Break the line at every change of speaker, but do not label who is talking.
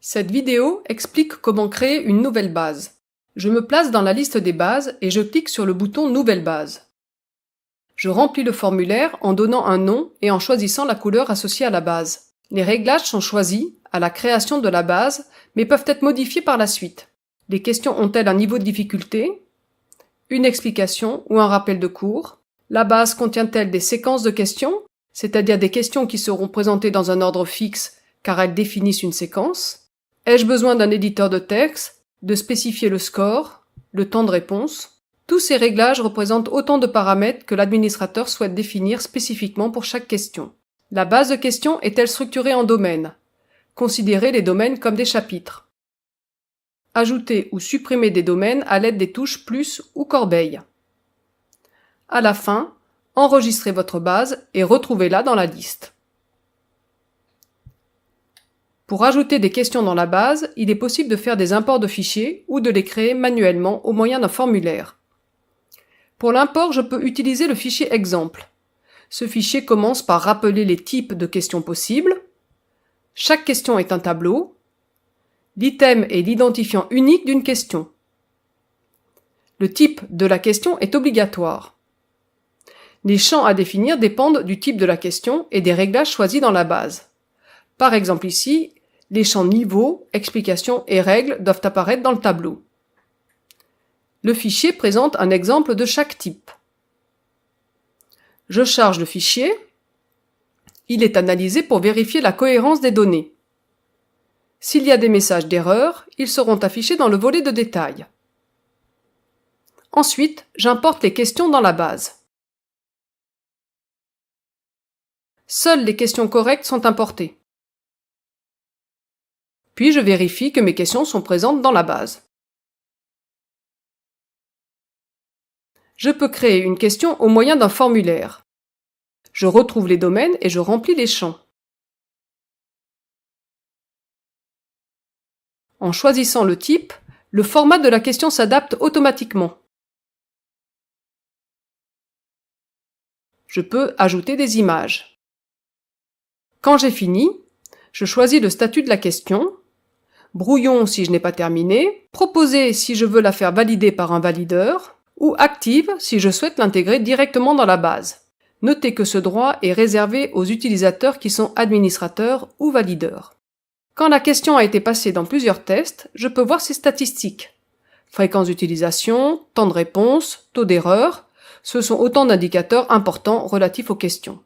Cette vidéo explique comment créer une nouvelle base. Je me place dans la liste des bases et je clique sur le bouton Nouvelle base. Je remplis le formulaire en donnant un nom et en choisissant la couleur associée à la base. Les réglages sont choisis à la création de la base, mais peuvent être modifiés par la suite. Les questions ont-elles un niveau de difficulté? Une explication ou un rappel de cours? La base contient-elle des séquences de questions, c'est-à-dire des questions qui seront présentées dans un ordre fixe car elles définissent une séquence? Ai-je besoin d'un éditeur de texte, de spécifier le score, le temps de réponse? Tous ces réglages représentent autant de paramètres que l'administrateur souhaite définir spécifiquement pour chaque question. La base de questions est-elle structurée en domaines? Considérez les domaines comme des chapitres. Ajouter ou supprimer des domaines à l'aide des touches plus ou corbeille. À la fin, enregistrez votre base et retrouvez-la dans la liste. Pour ajouter des questions dans la base, il est possible de faire des imports de fichiers ou de les créer manuellement au moyen d'un formulaire. Pour l'import, je peux utiliser le fichier exemple. Ce fichier commence par rappeler les types de questions possibles. Chaque question est un tableau. L'item est l'identifiant unique d'une question. Le type de la question est obligatoire. Les champs à définir dépendent du type de la question et des réglages choisis dans la base. Par exemple ici, les champs niveau, explication et règles doivent apparaître dans le tableau. Le fichier présente un exemple de chaque type. Je charge le fichier. Il est analysé pour vérifier la cohérence des données. S'il y a des messages d'erreur, ils seront affichés dans le volet de détail. Ensuite, j'importe les questions dans la base. Seules les questions correctes sont importées. Puis je vérifie que mes questions sont présentes dans la base. Je peux créer une question au moyen d'un formulaire. Je retrouve les domaines et je remplis les champs. En choisissant le type, le format de la question s'adapte automatiquement. Je peux ajouter des images. Quand j'ai fini, je choisis le statut de la question, brouillon si je n'ai pas terminé, proposer si je veux la faire valider par un valideur, ou active si je souhaite l'intégrer directement dans la base. Notez que ce droit est réservé aux utilisateurs qui sont administrateurs ou valideurs. Quand la question a été passée dans plusieurs tests, je peux voir ses statistiques. Fréquence d'utilisation, temps de réponse, taux d'erreur, ce sont autant d'indicateurs importants relatifs aux questions.